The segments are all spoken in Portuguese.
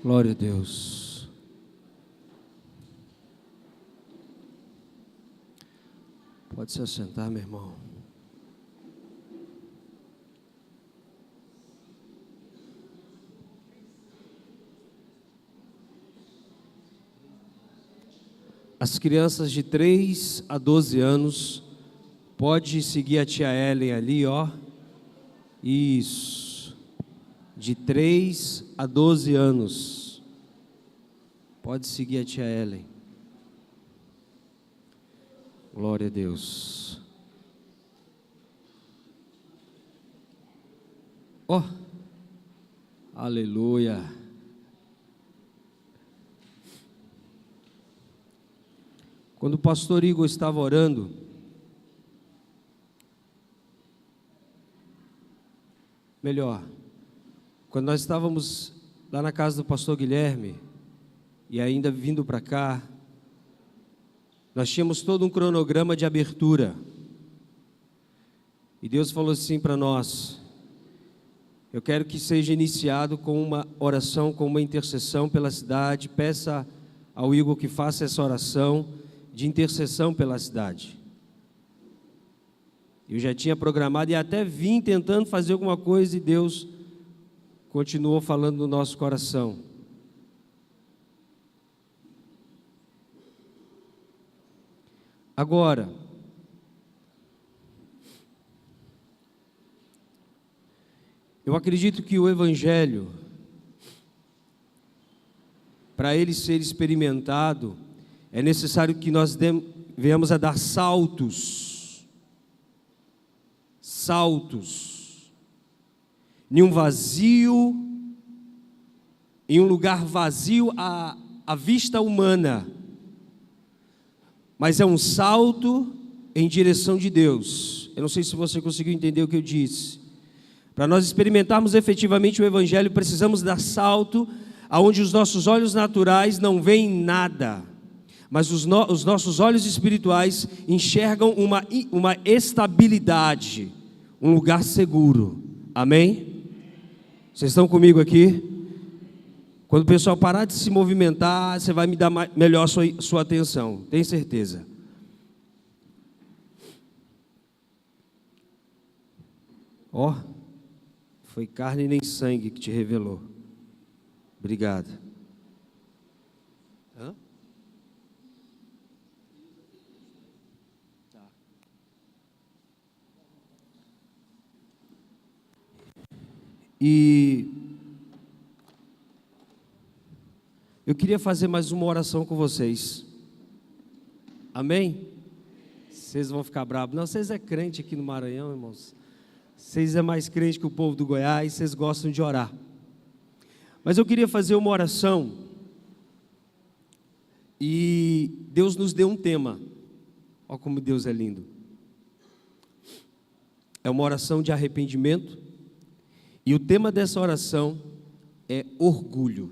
Glória a Deus. Pode se assentar, meu irmão. As crianças de 3 a 12 anos, pode seguir a tia Ellen ali, ó. Isso. De 3 a 12 anos. Pode seguir a tia Ellen. Glória a Deus. Ó. Aleluia. Quando o pastor Igor estava orando, quando nós estávamos lá na casa do pastor Guilherme, e ainda vindo para cá, nós tínhamos todo um cronograma de abertura, e Deus falou assim para nós: eu quero que seja iniciado com uma oração, com uma intercessão pela cidade. Peça ao Igor que faça essa oração de intercessão pela cidade. Eu já tinha programado e até vim tentando fazer alguma coisa, e Deus continuou falando no nosso coração. Agora, eu acredito que o Evangelho, para ele ser experimentado, é necessário que nós venhamos a dar saltos, em um vazio, em um lugar vazio à vista humana, mas é um salto em direção de Deus. Eu não sei se você conseguiu entender o que eu disse. Para nós experimentarmos efetivamente o Evangelho, precisamos dar salto aonde os nossos olhos naturais não veem nada, mas os nossos olhos espirituais enxergam uma estabilidade, um lugar seguro. Amém? Vocês estão comigo aqui? Quando o pessoal parar de se movimentar, você vai me dar melhor sua atenção, tenho certeza. Ó, foi carne nem sangue que te revelou. Obrigado. Hã? Tá. E eu queria fazer mais uma oração com vocês. Amém? Vocês vão ficar bravos. Não, vocês é crente aqui no Maranhão, irmãos. Vocês é mais crente que o povo do Goiás, vocês gostam de orar. Mas eu queria fazer uma oração, e Deus nos deu um tema. Olha como Deus é lindo. É uma oração de arrependimento, e o tema dessa oração é orgulho.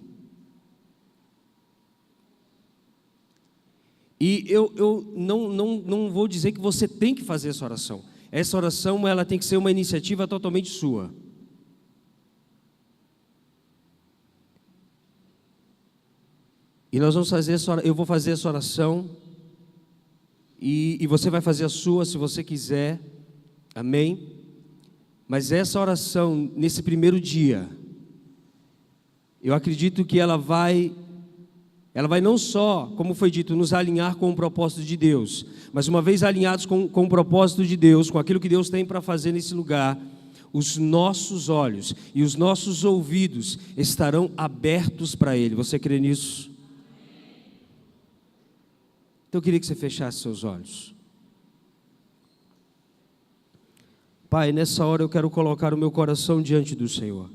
E eu não vou dizer que você tem que fazer essa oração. Essa oração, ela tem que ser uma iniciativa totalmente sua. E nós vamos fazer eu vou fazer essa oração, e você vai fazer a sua, se você quiser. Amém? Mas essa oração, nesse primeiro dia, eu acredito que ela vai não só, como foi dito, nos alinhar com o propósito de Deus, mas uma vez alinhados com o propósito de Deus, com aquilo que Deus tem para fazer nesse lugar, os nossos olhos e os nossos ouvidos estarão abertos para Ele. Você crê nisso? Então eu queria que você fechasse seus olhos. Pai, nessa hora eu quero colocar o meu coração diante do Senhor.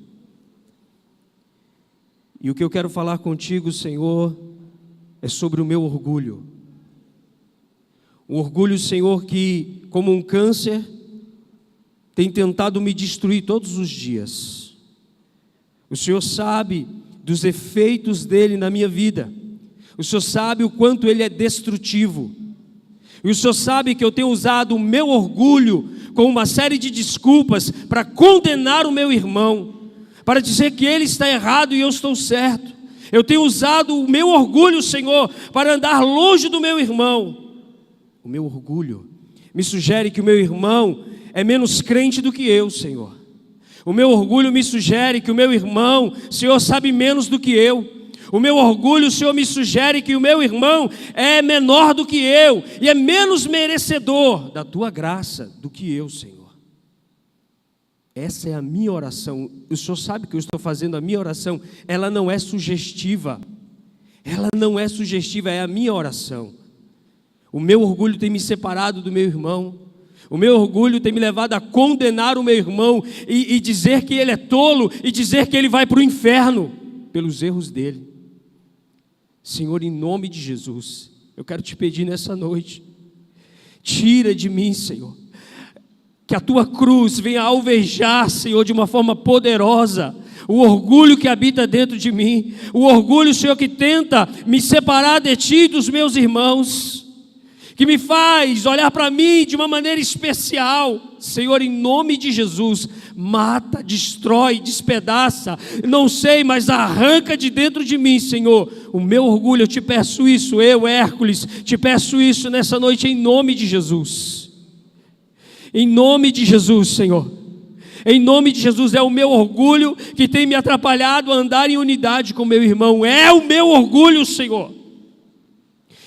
E o que eu quero falar contigo, Senhor, é sobre o meu orgulho. Um orgulho, Senhor, que, como um câncer, tem tentado me destruir todos os dias. O Senhor sabe dos efeitos dele na minha vida. O Senhor sabe o quanto ele é destrutivo. E o Senhor sabe que eu tenho usado o meu orgulho com uma série de desculpas para condenar o meu irmão, para dizer que ele está errado e eu estou certo. Eu tenho usado o meu orgulho, Senhor, para andar longe do meu irmão. O meu orgulho me sugere que o meu irmão é menos crente do que eu, Senhor. O meu orgulho me sugere que o meu irmão, Senhor, sabe menos do que eu. O meu orgulho, Senhor, me sugere que o meu irmão é menor do que eu e é menos merecedor da Tua graça do que eu, Senhor. Essa é a minha oração. O Senhor sabe que eu estou fazendo a minha oração. Ela não é sugestiva. Ela não é sugestiva, é a minha oração. O meu orgulho tem me separado do meu irmão. O meu orgulho tem me levado a condenar o meu irmão e dizer que ele é tolo e dizer que ele vai para o inferno pelos erros dele. Senhor, em nome de Jesus, eu quero te pedir nessa noite, tira de mim, Senhor, que a Tua cruz venha alvejar, Senhor, de uma forma poderosa, o orgulho que habita dentro de mim, o orgulho, Senhor, que tenta me separar de Ti e dos meus irmãos, que me faz olhar para mim de uma maneira especial. Senhor, em nome de Jesus, mata, destrói, despedaça, não sei, mas arranca de dentro de mim, Senhor, o meu orgulho. Eu te peço isso, eu, Hércules, te peço isso nessa noite, em nome de Jesus. Em nome de Jesus, Senhor. Em nome de Jesus, é o meu orgulho que tem me atrapalhado a andar em unidade com meu irmão. É o meu orgulho, Senhor.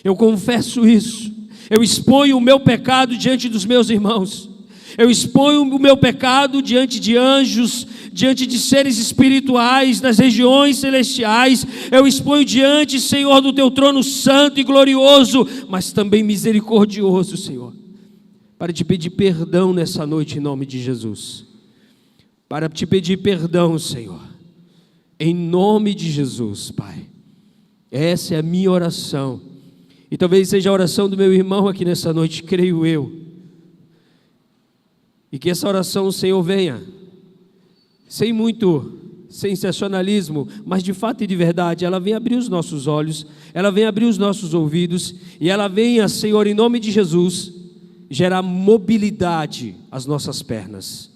Eu confesso isso. Eu exponho o meu pecado diante dos meus irmãos. Eu exponho o meu pecado diante de anjos, diante de seres espirituais, nas regiões celestiais. Eu exponho diante, Senhor, do Teu trono santo e glorioso, mas também misericordioso, Senhor, para te pedir perdão nessa noite em nome de Jesus. Para te pedir perdão, Senhor, em nome de Jesus, Pai. Essa é a minha oração. E talvez seja a oração do meu irmão aqui nessa noite, creio eu. E que essa oração, Senhor, venha, sem muito sensacionalismo, mas de fato e de verdade, ela venha abrir os nossos olhos, ela venha abrir os nossos ouvidos, e ela venha, Senhor, em nome de Jesus, gerar mobilidade às nossas pernas.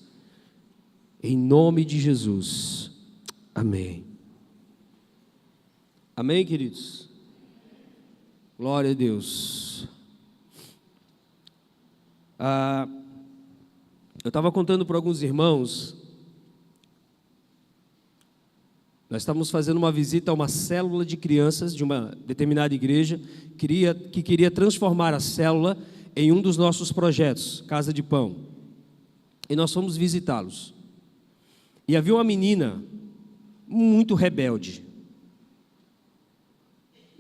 Em nome de Jesus. Amém. Amém, queridos? Glória a Deus. Eu estava contando para alguns irmãos, nós estávamos fazendo uma visita a uma célula de crianças de uma determinada igreja, que queria transformar a célula em um dos nossos projetos, Casa de Pão. E nós fomos visitá-los. E havia uma menina muito rebelde.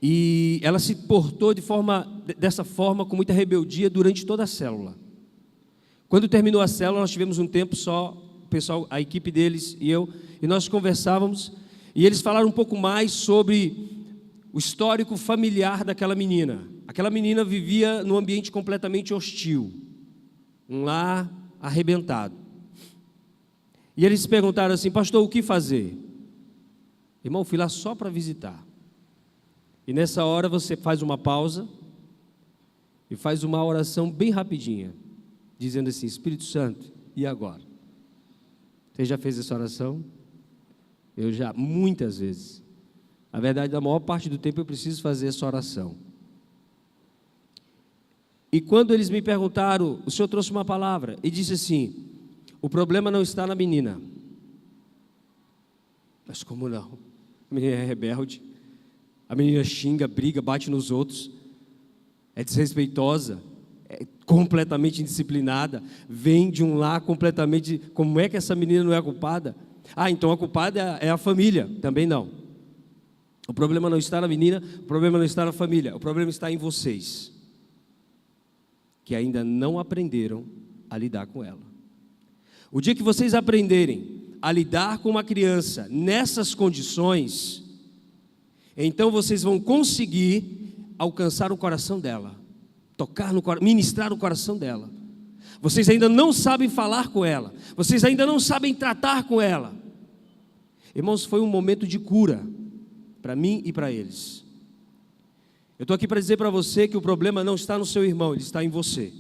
E ela se portou dessa forma, com muita rebeldia, durante toda a célula. Quando terminou a célula, nós tivemos um tempo só, o pessoal, a equipe deles e eu, e nós conversávamos, e eles falaram um pouco mais sobre o histórico familiar daquela menina. Aquela menina vivia num ambiente completamente hostil, um lar arrebentado. E eles perguntaram assim: pastor, o que fazer? Irmão, fui lá só para visitar. E nessa hora você faz uma pausa e faz uma oração bem rapidinha, dizendo assim: Espírito Santo, e agora? Você já fez essa oração? Eu já, muitas vezes. Na verdade, a maior parte do tempo eu preciso fazer essa oração. E quando eles me perguntaram, o Senhor trouxe uma palavra e disse assim: o problema não está na menina. Mas como não? A menina é rebelde. A menina xinga, briga, bate nos outros, é desrespeitosa, é completamente indisciplinada, vem de um lar completamente... Como é que essa menina não é culpada? Então a culpada é a família. Também não. O problema não está na menina, o problema não está na família, o problema está em vocês, que ainda não aprenderam a lidar com ela. O dia que vocês aprenderem a lidar com uma criança nessas condições, então vocês vão conseguir alcançar o coração dela, tocar no coração, ministrar o coração dela. Vocês ainda não sabem falar com ela, vocês ainda não sabem tratar com ela. Irmãos, foi um momento de cura para mim e para eles. Eu estou aqui para dizer para você que o problema não está no seu irmão, ele está em você.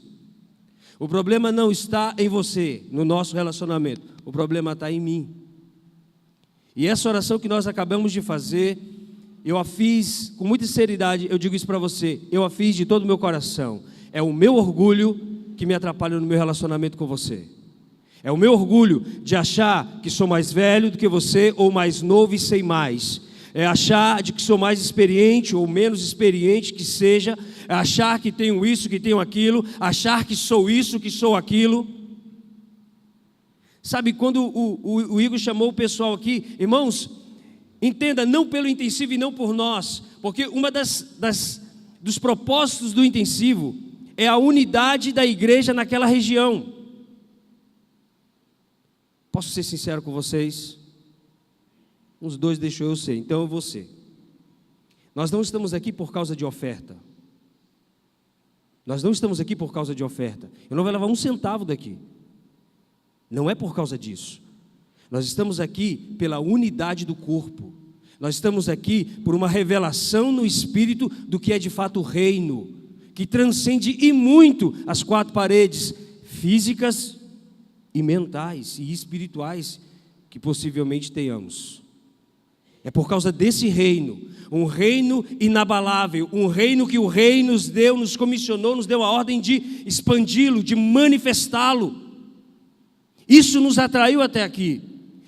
O problema não está em você, no nosso relacionamento, o problema está em mim. E essa oração que nós acabamos de fazer eu a fiz com muita sinceridade, eu digo isso para você, eu a fiz de todo o meu coração. É o meu orgulho que me atrapalha no meu relacionamento com você. É o meu orgulho de achar que sou mais velho do que você, ou mais novo e sei mais. É achar de que sou mais experiente ou menos experiente que seja. É achar que tenho isso, que tenho aquilo. Achar que sou isso, que sou aquilo. Sabe, quando o Igor chamou o pessoal aqui, irmãos, entenda, não pelo intensivo e não por nós, porque uma dos propósitos do intensivo é a unidade da igreja naquela região. Posso ser sincero com vocês? Uns dois deixou eu ser, então eu vou ser. Nós não estamos aqui por causa de oferta. Nós não estamos aqui por causa de oferta. Eu não vou levar um centavo daqui. Não é por causa disso. Nós estamos aqui pela unidade do corpo. Nós estamos aqui por uma revelação no Espírito do que é de fato o reino, que transcende e muito as quatro paredes físicas e mentais e espirituais que possivelmente tenhamos. É por causa desse reino, um reino inabalável, um reino que o rei nos deu, nos comissionou, nos deu a ordem de expandi-lo, de manifestá-lo. Isso nos atraiu até aqui.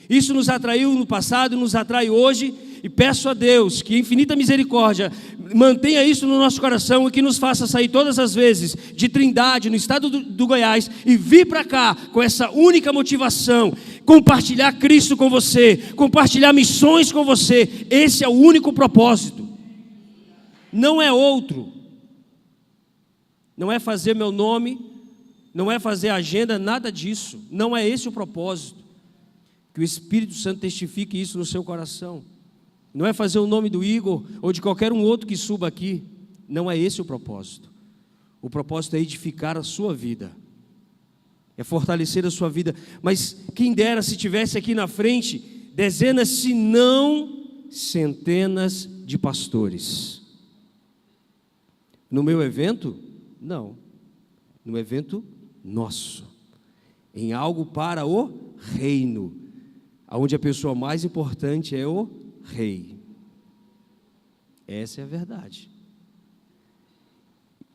Isso nos atraiu no passado, nos atrai hoje, e peço a Deus que, em infinita misericórdia, mantenha isso no nosso coração e que nos faça sair todas as vezes de Trindade, no estado do Goiás, e vir para cá com essa única motivação: compartilhar Cristo com você, compartilhar missões com você. Esse é o único propósito, não é outro. Não é fazer meu nome, não é fazer agenda, nada disso. Não é esse o propósito. Que o Espírito Santo testifique isso no seu coração. Não é fazer o nome do Igor ou de qualquer um outro que suba aqui. Não é esse o propósito. O propósito é edificar a sua vida, é fortalecer a sua vida. Mas quem dera se tivesse aqui na frente dezenas, se não centenas de pastores. No meu evento? Não. No evento nosso, em algo para o reino, onde a pessoa mais importante é o rei. Essa é a verdade.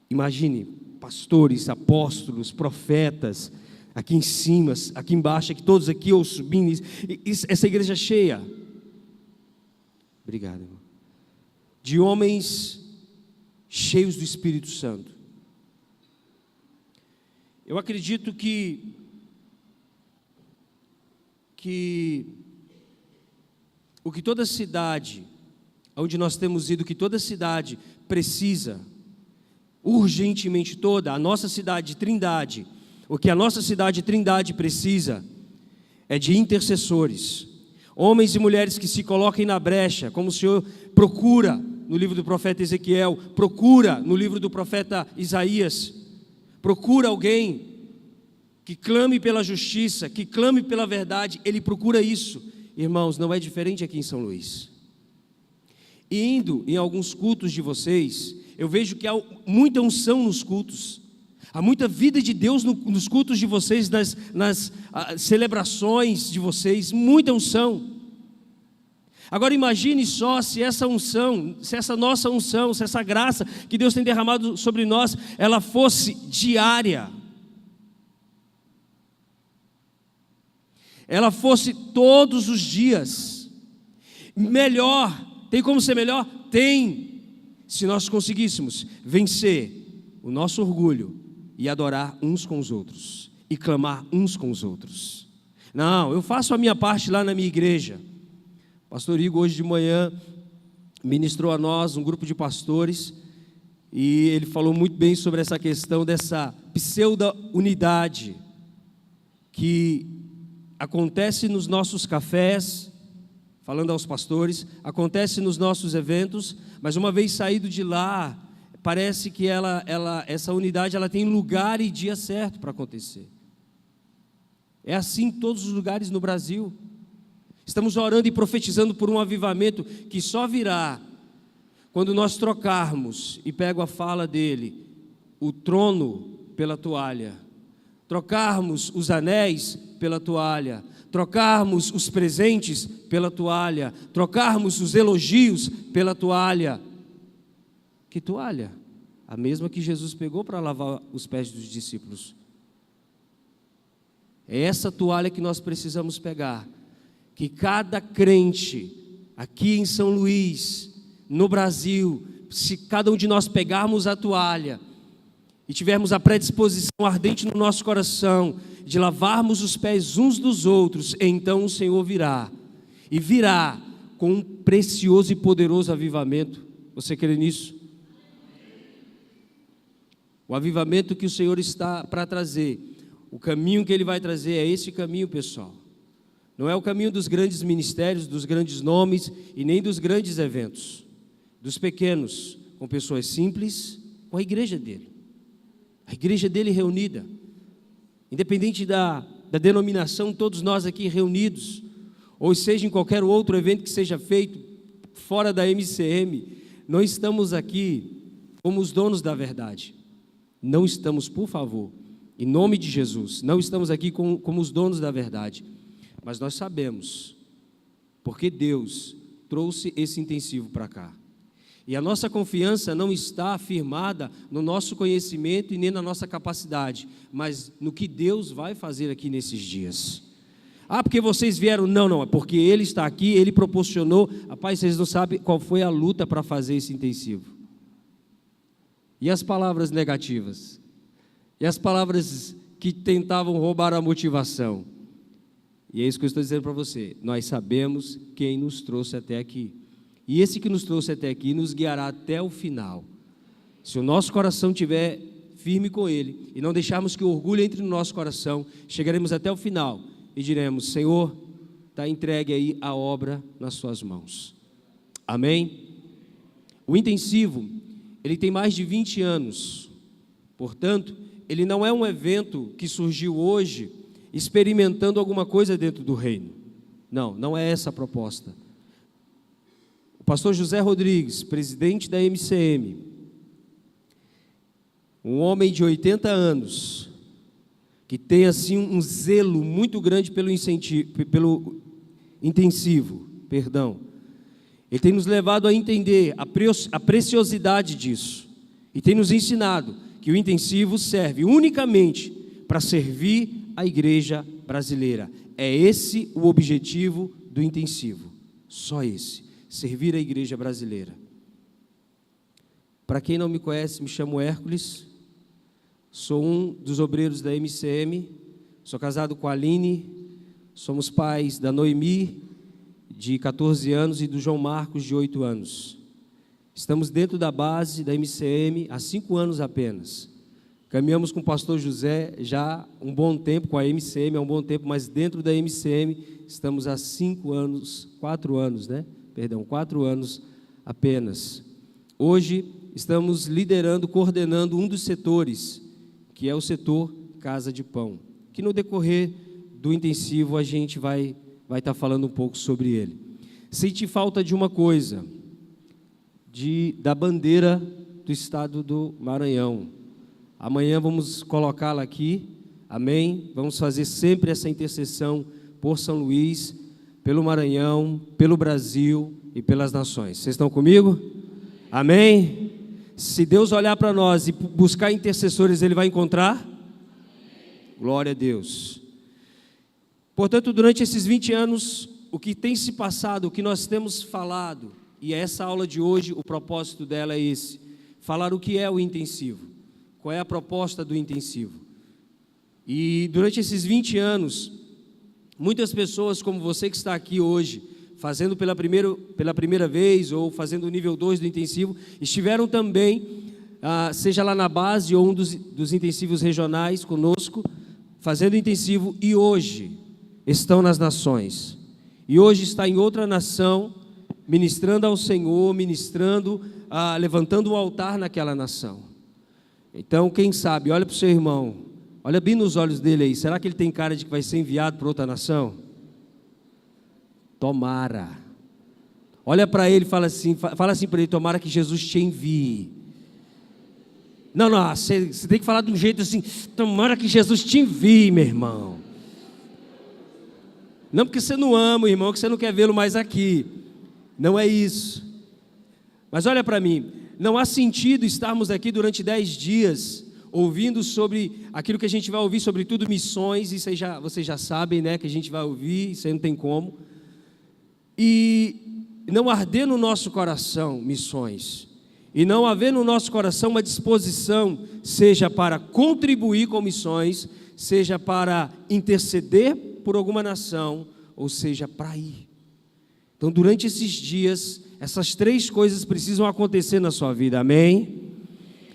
Imagine pastores, apóstolos, profetas, aqui em cima, aqui embaixo, aqui, todos aqui ou subindo, essa igreja cheia. Obrigado, irmão. De homens cheios do Espírito Santo. Eu acredito que o que toda cidade, onde nós temos ido, que toda cidade precisa, urgentemente toda, a nossa cidade de Trindade, o que a nossa cidade de Trindade precisa é de intercessores, homens e mulheres que se coloquem na brecha, como o Senhor procura no livro do profeta Ezequiel, procura no livro do profeta Isaías, procura alguém que clame pela justiça, que clame pela verdade. Ele procura isso. Irmãos, não é diferente aqui em São Luís. E indo em alguns cultos de vocês, eu vejo que há muita unção nos cultos, há muita vida de Deus nos cultos de vocês, nas celebrações de vocês, muita unção. Agora imagine só se essa unção, se essa nossa unção, se essa graça que Deus tem derramado sobre nós, ela fosse diária, ela fosse todos os dias. Melhor, tem como ser melhor? Tem, se nós conseguíssemos vencer o nosso orgulho e adorar uns com os outros, e clamar uns com os outros. Não, eu faço a minha parte lá na minha igreja. Pastor Igor hoje de manhã ministrou a nós, um grupo de pastores, e ele falou muito bem sobre essa questão dessa pseudo-unidade que acontece nos nossos cafés, falando aos pastores, acontece nos nossos eventos, mas uma vez saído de lá, parece que essa unidade ela tem lugar e dia certo para acontecer. É assim em todos os lugares no Brasil. Estamos orando e profetizando por um avivamento que só virá quando nós trocarmos, e pego a fala dele, o trono pela toalha. trocarmos os anéis pela toalha, trocarmos os presentes pela toalha, trocarmos os elogios pela toalha. Que toalha? A mesma que Jesus pegou para lavar os pés dos discípulos. É essa toalha que nós precisamos pegar, que cada crente aqui em São Luís, no Brasil, se cada um de nós pegarmos a toalha e tivermos a predisposição ardente no nosso coração de lavarmos os pés uns dos outros, então o Senhor virá, e virá com um precioso e poderoso avivamento. Você crê nisso? O avivamento que o Senhor está para trazer, o caminho que Ele vai trazer é esse caminho, pessoal. Não é o caminho dos grandes ministérios, dos grandes nomes e nem dos grandes eventos, dos pequenos, com pessoas simples, com a igreja dele. A igreja dele reunida, independente da denominação, todos nós aqui reunidos, ou seja, em qualquer outro evento que seja feito fora da MCM, não estamos aqui como os donos da verdade. Não estamos, por favor, em nome de Jesus, não estamos aqui como os donos da verdade. Mas nós sabemos, porque Deus trouxe esse intensivo para cá. E a nossa confiança não está firmada no nosso conhecimento e nem na nossa capacidade, mas no que Deus vai fazer aqui nesses dias. Ah, porque vocês vieram? Não, é porque Ele está aqui, Ele proporcionou. Rapaz, vocês não sabem qual foi a luta para fazer esse intensivo. E as palavras negativas? E as palavras que tentavam roubar a motivação? E é isso que eu estou dizendo para você. Nós sabemos quem nos trouxe até aqui. E esse que nos trouxe até aqui nos guiará até o final. Se o nosso coração estiver firme com Ele e não deixarmos que o orgulho entre no nosso coração, chegaremos até o final e diremos: Senhor, está entregue aí a obra nas suas mãos. Amém? O intensivo, ele tem mais de 20 anos. Portanto, ele não é um evento que surgiu hoje experimentando alguma coisa dentro do reino. Não é essa a proposta. O pastor José Rodrigues, presidente da MCM, um homem de 80 anos, que tem assim um zelo muito grande pelo intensivo, ele tem nos levado a entender a preciosidade disso, e tem nos ensinado que o intensivo serve unicamente para servir a igreja brasileira. É esse o objetivo do intensivo, só esse, servir a igreja brasileira. Para quem não me conhece, me chamo Hércules, sou um dos obreiros da MCM, sou casado com a Aline, somos pais da Noemi, de 14 anos, e do João Marcos, de 8 anos. Estamos dentro da base da MCM há 5 anos apenas. Caminhamos com o pastor José já um bom tempo, com a MCM há um bom tempo, mas dentro da MCM estamos há 4 anos apenas. Hoje estamos liderando, coordenando um dos setores, que é o setor Casa de Pão, que no decorrer do intensivo a gente vai estar falando um pouco sobre ele. Senti falta de uma coisa, da bandeira do estado do Maranhão. Amanhã vamos colocá-la aqui, amém? Vamos fazer sempre essa intercessão por São Luís, pelo Maranhão, pelo Brasil e pelas nações. Vocês estão comigo? Amém? Se Deus olhar para nós e buscar intercessores, Ele vai encontrar? Glória a Deus. Portanto, durante esses 20 anos, o que tem se passado, o que nós temos falado, e essa aula de hoje, o propósito dela é esse: falar o que é o intensivo. Qual é a proposta do intensivo? E durante esses 20 anos, muitas pessoas como você que está aqui hoje, fazendo pela primeira vez ou fazendo o nível 2 do intensivo, estiveram também, seja lá na base ou um dos intensivos regionais conosco, fazendo intensivo, e hoje estão nas nações. E hoje está em outra nação, ministrando ao Senhor, levantando um altar naquela nação. Então, quem sabe, olha para o seu irmão, olha bem nos olhos dele aí, será que ele tem cara de que vai ser enviado para outra nação? Tomara. Olha para ele e fala assim para ele: tomara que Jesus te envie. Não, você tem que falar de um jeito assim, tomara que Jesus te envie, meu irmão. Não porque você não ama o irmão, que você não quer vê-lo mais aqui. Não é isso. Mas olha para mim, não há sentido estarmos aqui durante 10 dias, ouvindo sobre aquilo que a gente vai ouvir, sobretudo missões, isso aí vocês já sabem, né, que a gente vai ouvir, isso aí não tem como. E não arder no nosso coração missões. E não haver no nosso coração uma disposição, seja para contribuir com missões, seja para interceder por alguma nação, ou seja, para ir. Então, durante esses dias, essas 3 coisas precisam acontecer na sua vida, amém?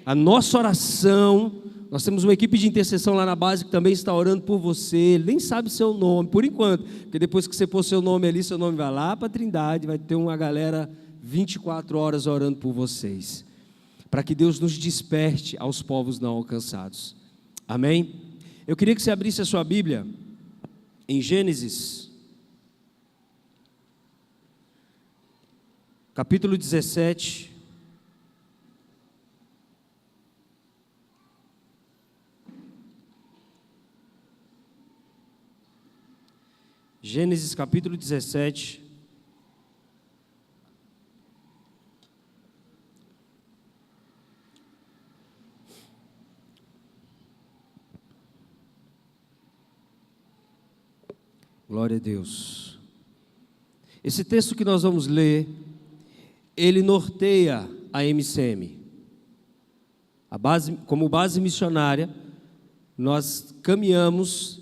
A nossa oração, nós temos uma equipe de intercessão lá na base que também está orando por você, ele nem sabe seu nome, por enquanto, porque depois que você pôr seu nome ali, seu nome vai lá para a Trindade, vai ter uma galera 24 horas orando por vocês, para que Deus nos desperte aos povos não alcançados, amém? Eu queria que você abrisse a sua Bíblia em Gênesis, capítulo 17, Gênesis capítulo 17, glória a Deus. Esse texto que nós vamos ler, ele norteia a MCM. Como base missionária, nós caminhamos,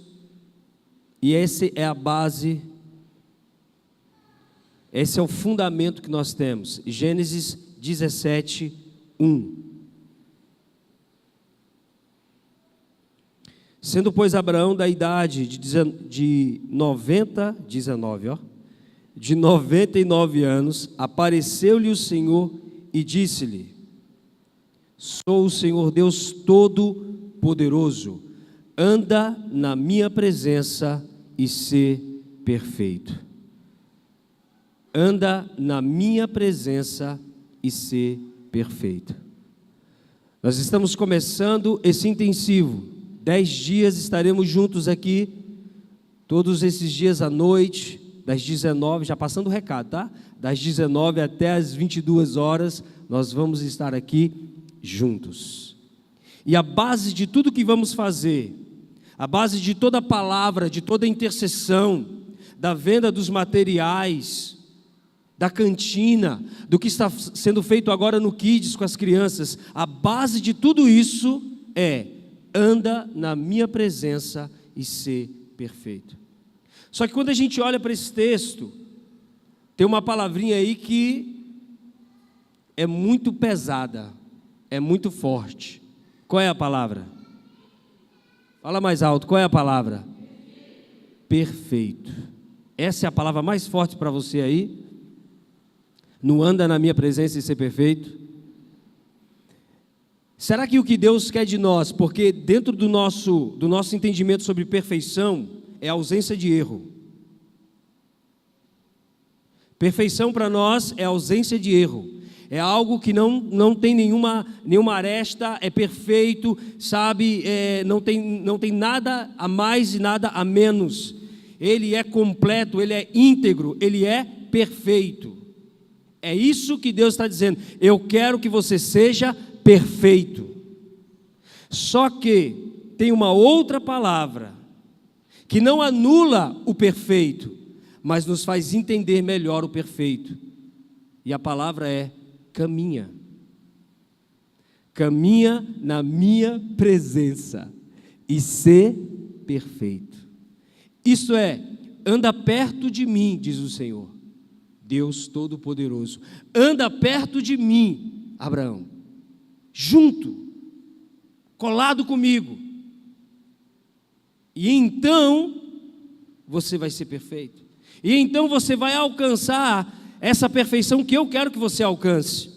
e essa é a base, esse é o fundamento que nós temos. Gênesis 17, 1. Sendo, pois, Abraão da idade de 99 anos, apareceu-lhe o Senhor e disse-lhe: Sou o Senhor Deus Todo-Poderoso, anda na minha presença e sê perfeito. Anda na minha presença e sê perfeito. Nós estamos começando esse intensivo. 10 dias estaremos juntos aqui, todos esses dias à noite, das 19, já passando o recado, tá? Das 19 até as 22 horas, nós vamos estar aqui juntos. E a base de tudo que vamos fazer, a base de toda a palavra, de toda a intercessão, da venda dos materiais, da cantina, do que está sendo feito agora no Kids com as crianças, a base de tudo isso é: anda na minha presença e sê perfeito. Só que quando a gente olha para esse texto, tem uma palavrinha aí que é muito pesada, é muito forte. Qual é a palavra? Fala mais alto, qual é a palavra? Perfeito. Essa é a palavra mais forte para você aí? Não anda na minha presença e ser perfeito? Será que o que Deus quer de nós, porque dentro do nosso entendimento sobre perfeição, é a ausência de erro. Perfeição para nós é a ausência de erro. É algo que não tem nenhuma aresta, é perfeito, sabe, não tem nada a mais e nada a menos. Ele é completo, ele é íntegro, ele é perfeito. É isso que Deus está dizendo. Eu quero que você seja perfeito. Só que tem uma outra palavra que não anula o perfeito, mas nos faz entender melhor o perfeito. E a palavra é caminha. Caminha na minha presença e ser perfeito. Isto é, anda perto de mim, diz o Senhor, Deus Todo-Poderoso. Anda perto de mim, Abraão, junto, colado comigo. E então você vai ser perfeito. E então você vai alcançar essa perfeição que eu quero que você alcance.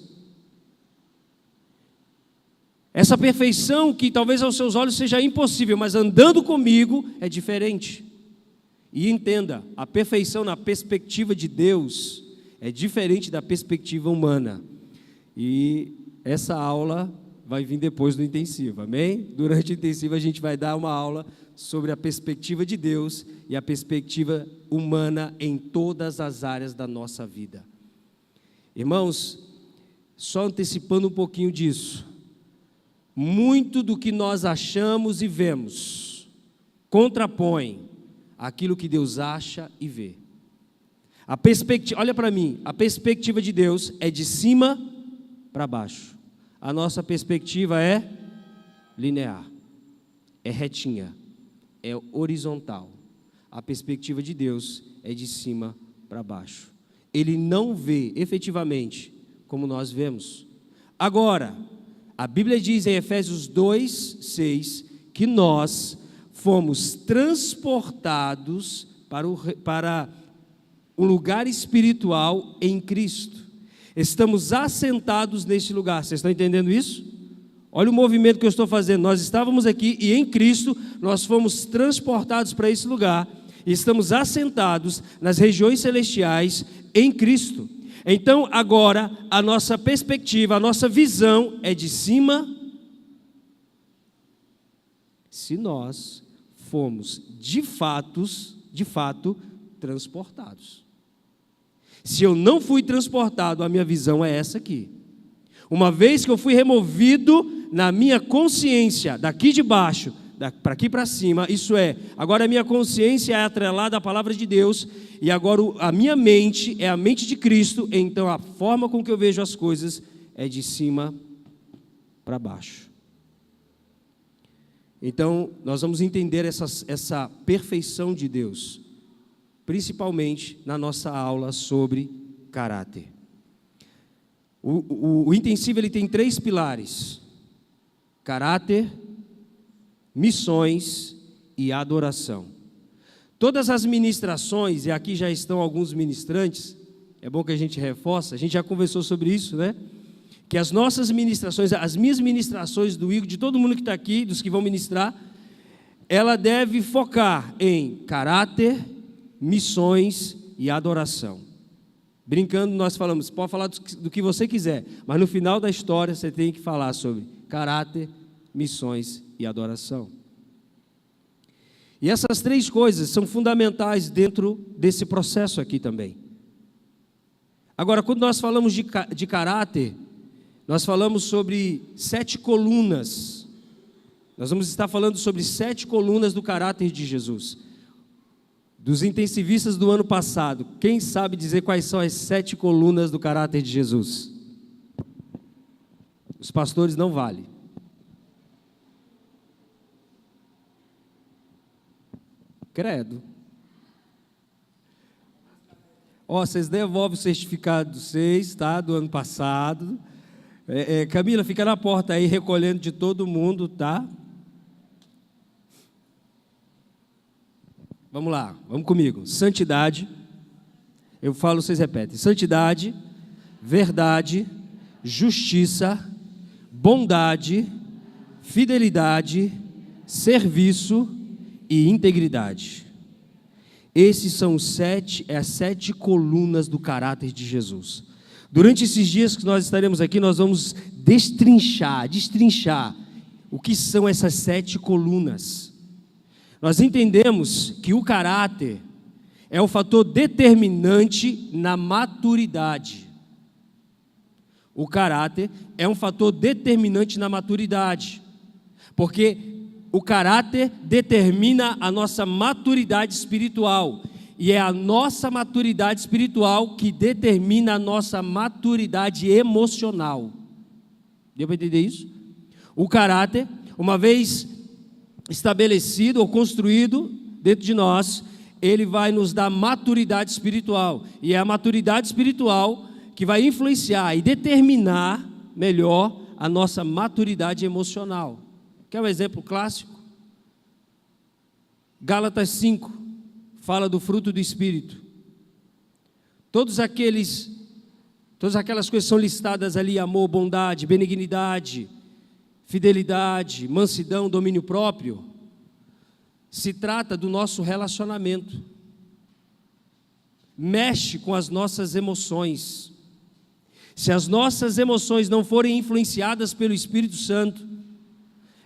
Essa perfeição que talvez aos seus olhos seja impossível, mas andando comigo é diferente. E entenda, a perfeição na perspectiva de Deus é diferente da perspectiva humana. E essa aula vai vir depois do intensivo, amém? Durante o intensivo a gente vai dar uma aula sobre a perspectiva de Deus e a perspectiva humana em todas as áreas da nossa vida. Irmãos, só antecipando um pouquinho disso, muito do que nós achamos e vemos contrapõe aquilo que Deus acha e vê. A perspectiva, olha para mim, a perspectiva de Deus é de cima para baixo. A nossa perspectiva é linear, é retinha, é horizontal. A perspectiva de Deus é de cima para baixo. Ele não vê efetivamente como nós vemos. Agora, a Bíblia diz em Efésios 2:6 que nós fomos transportados para um lugar espiritual em Cristo. Estamos assentados neste lugar. Vocês estão entendendo isso? Olha o movimento que eu estou fazendo. Nós estávamos aqui e em Cristo nós fomos transportados para esse lugar. E estamos assentados nas regiões celestiais em Cristo. Então agora a nossa perspectiva, a nossa visão é de cima. Se nós fomos de fato transportados. Se eu não fui transportado, a minha visão é essa aqui. Uma vez que eu fui removido na minha consciência, daqui de baixo, para aqui para cima, isso é, agora a minha consciência é atrelada à palavra de Deus, e agora a minha mente é a mente de Cristo, então a forma com que eu vejo as coisas é de cima para baixo. Então, nós vamos entender essa perfeição de Deus, principalmente na nossa aula sobre caráter. O intensivo ele tem 3 pilares: caráter, missões e adoração. Todas as ministrações, e aqui já estão alguns ministrantes, é bom que a gente reforça, a gente já conversou sobre isso, né? Que as nossas ministrações, as minhas ministrações do Igor, de todo mundo que está aqui, dos que vão ministrar, ela deve focar em caráter, missões e adoração. Brincando, nós falamos, pode falar do que você quiser, mas no final da história você tem que falar sobre caráter, missões e adoração. E essas 3 coisas são fundamentais dentro desse processo aqui também. Agora, quando nós falamos de caráter, nós falamos sobre 7 colunas. Nós vamos estar falando sobre 7 colunas do caráter de Jesus. Dos intensivistas do ano passado, quem sabe dizer quais são as 7 colunas do caráter de Jesus? Os pastores não valem. Credo. Vocês devolvem o certificado de vocês, tá? Do ano passado. Camila, fica na porta aí, recolhendo de todo mundo, tá? Vamos lá, vamos comigo. Santidade, eu falo, vocês repetem. Santidade, verdade, justiça, bondade, fidelidade, serviço e integridade. Esses são as 7 colunas do caráter de Jesus. Durante esses dias que nós estaremos aqui, nós vamos destrinchar o que são essas 7 colunas. Nós entendemos que o caráter é o fator determinante na maturidade. O caráter é um fator determinante na maturidade, porque o caráter determina a nossa maturidade espiritual, e é a nossa maturidade espiritual que determina a nossa maturidade emocional. Deu para entender isso? O caráter, uma vez estabelecido ou construído dentro de nós, ele vai nos dar maturidade espiritual, e é a maturidade espiritual que vai influenciar e determinar melhor a nossa maturidade emocional. Quer um exemplo clássico? Gálatas 5 fala do fruto do Espírito. Todas aquelas coisas são listadas ali: amor, bondade, benignidade, fidelidade, mansidão, domínio próprio. Se trata do nosso relacionamento, mexe com as nossas emoções. se as nossas emoções não forem influenciadas pelo Espírito Santo,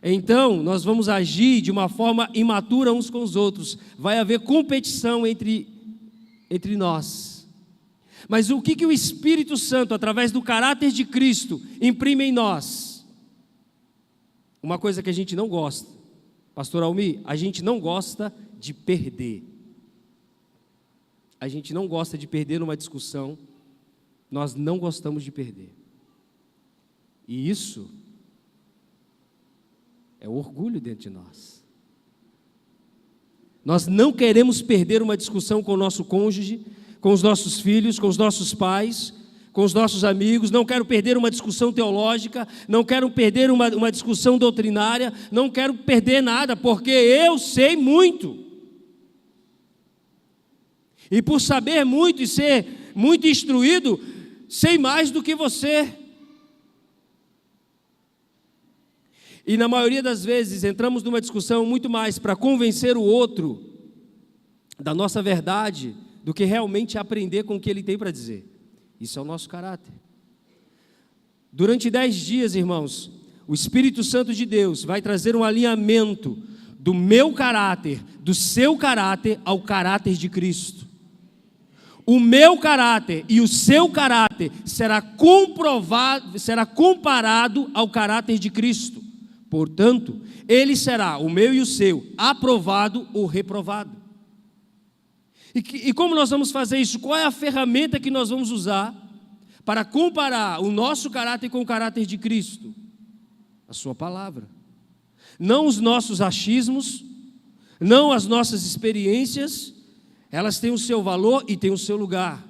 então nós vamos agir de uma forma imatura uns com os outros. Vai haver competição entre nós. Mas o que o Espírito Santo, através do caráter de Cristo, imprime em nós? Uma coisa que a gente não gosta. Pastor Almi, a gente não gosta de perder. A gente não gosta de perder numa discussão. Nós não gostamos de perder. E isso é o orgulho dentro de nós. Nós não queremos perder uma discussão com o nosso cônjuge, com os nossos filhos, com os nossos pais, com os nossos amigos. Não quero perder uma discussão teológica, não quero perder uma discussão doutrinária, não quero perder nada, porque eu sei muito. E por saber muito e ser muito instruído, sei mais do que você. E na maioria das vezes entramos numa discussão muito mais para convencer o outro da nossa verdade do que realmente aprender com o que ele tem para dizer. Isso é o nosso caráter. Durante 10 dias, irmãos, o Espírito Santo de Deus vai trazer um alinhamento do meu caráter, do seu caráter, ao caráter de Cristo. O meu caráter e o seu caráter será comparado ao caráter de Cristo. Portanto, ele será, o meu e o seu, aprovado ou reprovado. E como nós vamos fazer isso? Qual é a ferramenta que nós vamos usar para comparar o nosso caráter com o caráter de Cristo? A sua palavra. Não os nossos achismos, não as nossas experiências. Elas têm o seu valor e têm o seu lugar.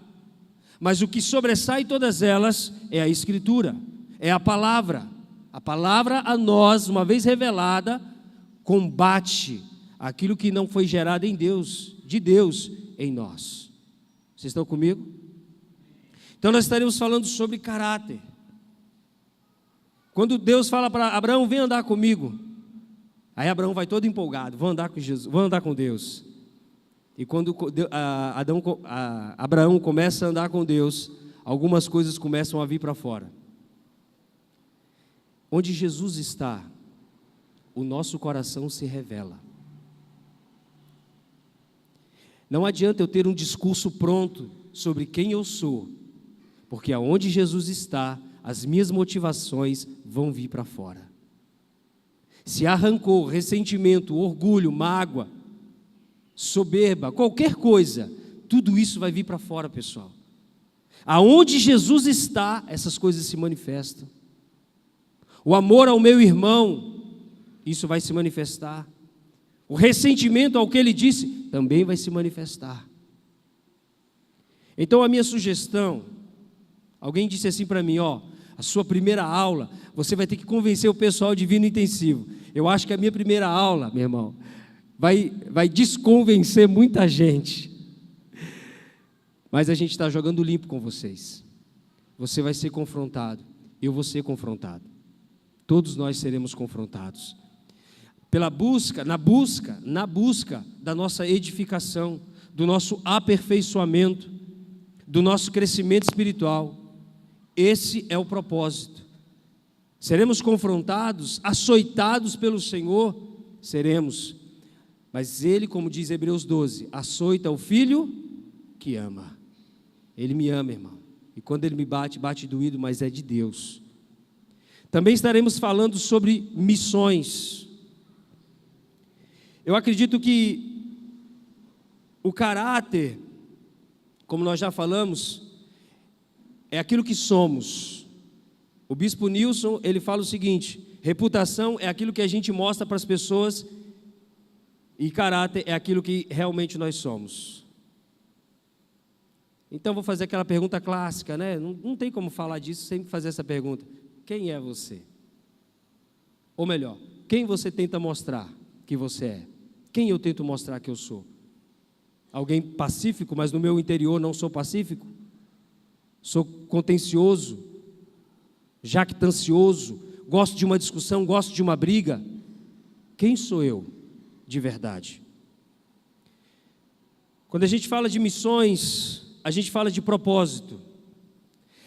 Mas o que sobressai todas elas é a Escritura, é a palavra. A palavra a nós, uma vez revelada, combate aquilo que não foi gerado em Deus, de Deus em nós. Vocês estão comigo? Então nós estaremos falando sobre caráter. Quando Deus fala para Abraão, vem andar comigo. Aí Abraão vai todo empolgado, vou andar com Jesus, vou andar com Deus. E quando Abraão começa a andar com Deus, algumas coisas começam a vir para fora. Onde Jesus está, o nosso coração se revela. Não adianta eu ter um discurso pronto sobre quem eu sou, porque aonde Jesus está, as minhas motivações vão vir para fora. Se há rancor, ressentimento, orgulho, mágoa, soberba, qualquer coisa, tudo isso vai vir para fora, pessoal. Aonde Jesus está, essas coisas se manifestam. O amor ao meu irmão, isso vai se manifestar. O ressentimento ao que ele disse, também vai se manifestar. Então a minha sugestão, alguém disse assim para mim, a sua primeira aula, você vai ter que convencer o pessoal de vir no intensivo. Eu acho que a minha primeira aula, meu irmão, vai desconvencer muita gente. Mas a gente está jogando limpo com vocês. Você vai ser confrontado, eu vou ser confrontado. Todos nós seremos confrontados. Na busca da nossa edificação, do nosso aperfeiçoamento, do nosso crescimento espiritual. Esse é o propósito. Seremos confrontados, açoitados pelo Senhor? Seremos. Mas Ele, como diz Hebreus 12, açoita o filho que ama. Ele me ama, irmão. E quando Ele me bate, bate doído, mas é de Deus. Também estaremos falando sobre missões. Eu acredito que o caráter, como nós já falamos, é aquilo que somos. O bispo Nilson, ele fala o seguinte: reputação é aquilo que a gente mostra para as pessoas e caráter é aquilo que realmente nós somos. Então vou fazer aquela pergunta clássica, né? Não tem como falar disso sem fazer essa pergunta. Quem é você? Ou melhor, quem você tenta mostrar que você é? Quem eu tento mostrar que eu sou? Alguém pacífico, mas no meu interior não sou pacífico? Sou contencioso, jactancioso, gosto de uma discussão, gosto de uma briga? Quem sou eu de verdade? Quando a gente fala de missões, a gente fala de propósito.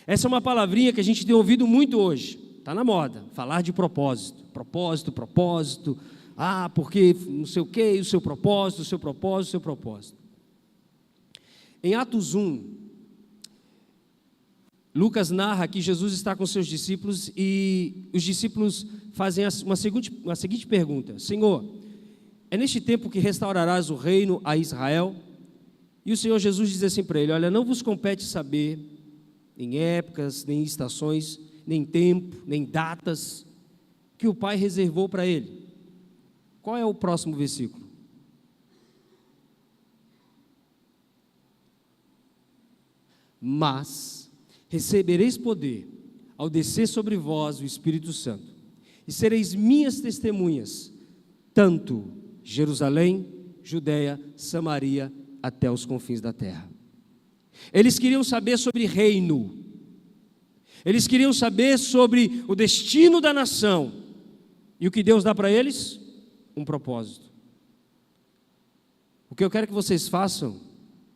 Essa é uma palavrinha que a gente tem ouvido muito hoje. Está na moda, falar de propósito. Propósito, propósito. Ah, porque não sei o quê, o seu propósito, o seu propósito, o seu propósito. Em Atos 1, Lucas narra que Jesus está com seus discípulos e os discípulos fazem uma seguinte pergunta: Senhor, é neste tempo que restaurarás o reino a Israel? E o Senhor Jesus diz assim para ele: olha, não vos compete saber nem épocas, nem estações, nem tempo, nem datas que o Pai reservou para ele. Qual é o próximo versículo? Mas recebereis poder ao descer sobre vós o Espírito Santo, e sereis minhas testemunhas, tanto Jerusalém, Judeia, Samaria, até os confins da terra. Eles queriam saber sobre reino, eles queriam saber sobre o destino da nação, e o que Deus dá para eles? Um propósito. O que eu quero que vocês façam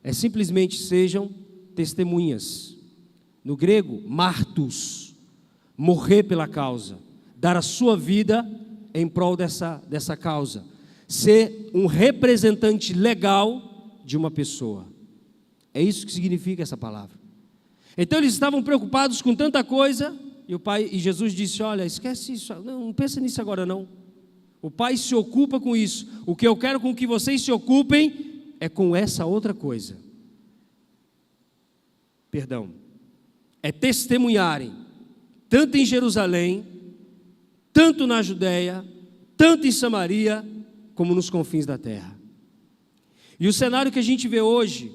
é simplesmente sejam testemunhas. No grego, martus, morrer pela causa, dar a sua vida em prol dessa causa, ser um representante legal de uma pessoa. É isso que significa essa palavra. Então eles estavam preocupados com tanta coisa, e Jesus disse: olha, esquece isso, não pensa nisso agora não. O Pai se ocupa com isso. O que eu quero com que vocês se ocupem é com essa outra coisa. Perdão. É testemunharem, tanto em Jerusalém, tanto na Judeia, tanto em Samaria, como nos confins da terra. E o cenário que a gente vê hoje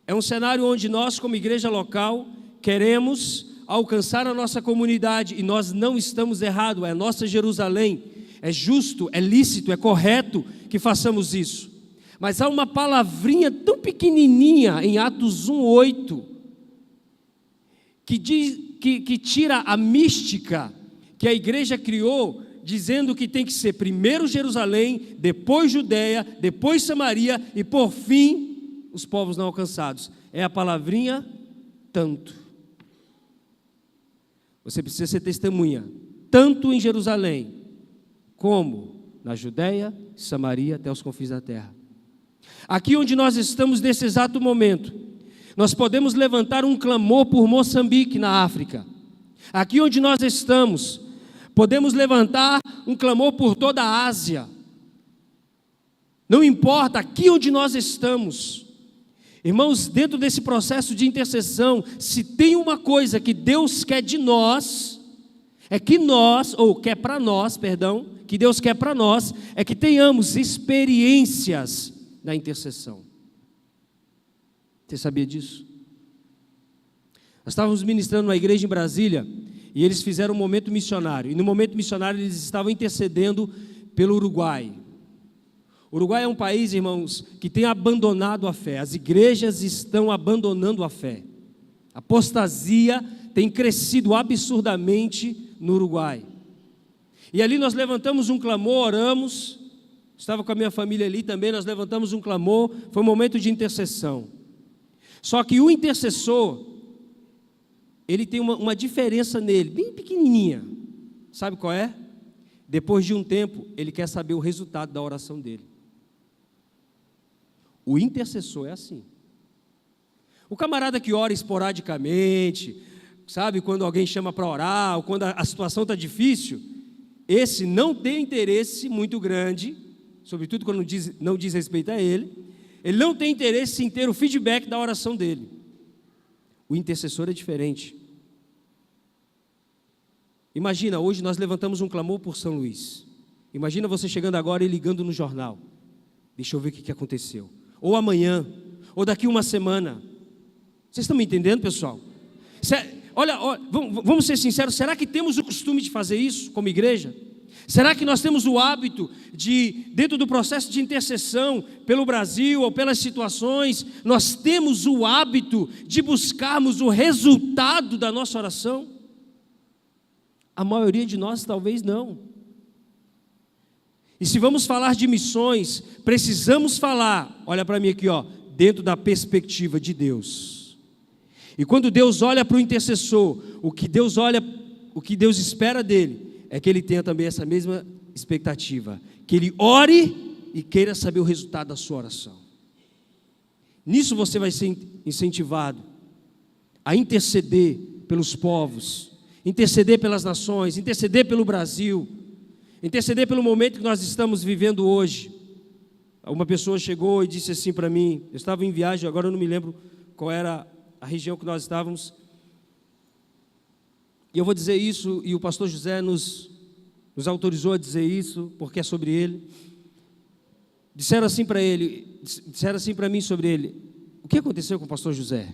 é um cenário onde nós, como igreja local, queremos alcançar a nossa comunidade, e nós não estamos errados, é a nossa Jerusalém, é justo, é lícito, é correto que façamos isso. Mas há uma palavrinha tão pequenininha em Atos 1:8, que tira a mística que a igreja criou, dizendo que tem que ser primeiro Jerusalém, depois Judeia, depois Samaria e por fim os povos não alcançados. É a palavrinha tanto. Você precisa ser testemunha, tanto em Jerusalém, como na Judeia, Samaria, até os confins da terra. Aqui onde nós estamos nesse exato momento, nós podemos levantar um clamor por Moçambique, na África. Aqui onde nós estamos, podemos levantar um clamor por toda a Ásia. Não importa, aqui onde nós estamos. Irmãos, dentro desse processo de intercessão, se tem uma coisa que Deus quer de nós, que Deus quer para nós, é que tenhamos experiências na intercessão. Você sabia disso? Nós estávamos ministrando numa igreja em Brasília, e eles fizeram um momento missionário, e no momento missionário eles estavam intercedendo pelo Uruguai. O Uruguai é um país, irmãos, que tem abandonado a fé. As igrejas estão abandonando a fé. A apostasia tem crescido absurdamente no Uruguai. E ali nós levantamos um clamor, oramos. Estava com a minha família ali também, nós levantamos um clamor. Foi um momento de intercessão. Só que o intercessor, ele tem uma diferença nele, bem pequenininha. Sabe qual é? Depois de um tempo, ele quer saber o resultado da oração dele. O intercessor é assim. O camarada que ora esporadicamente, sabe, quando alguém chama para orar, ou quando a situação está difícil, esse não tem interesse muito grande, sobretudo quando não diz respeito a ele não tem interesse em ter o feedback da oração dele. O intercessor é diferente. Imagina, hoje nós levantamos um clamor por São Luís. Imagina você chegando agora e ligando no jornal. Deixa eu ver o que aconteceu. Ou amanhã, ou daqui uma semana. Vocês estão me entendendo, pessoal? Olha, vamos ser sinceros, será que temos o costume de fazer isso como igreja? Será que nós temos o hábito de, dentro do processo de intercessão pelo Brasil ou pelas situações, nós temos o hábito de buscarmos o resultado da nossa oração? A maioria de nós talvez não. E se vamos falar de missões, precisamos falar, olha para mim aqui, ó, dentro da perspectiva de Deus. E quando Deus olha para o intercessor, o que Deus espera dele, é que ele tenha também essa mesma expectativa, que ele ore e queira saber o resultado da sua oração. Nisso você vai ser incentivado a interceder pelos povos, interceder pelas nações, interceder pelo Brasil, interceder pelo momento que nós estamos vivendo hoje. Uma pessoa chegou e disse assim para mim, eu estava em viagem, agora eu não me lembro qual era a região que nós estávamos, e eu vou dizer isso, e o pastor José nos autorizou a dizer isso, porque é sobre ele. Disseram assim para mim sobre ele: o que aconteceu com o pastor José?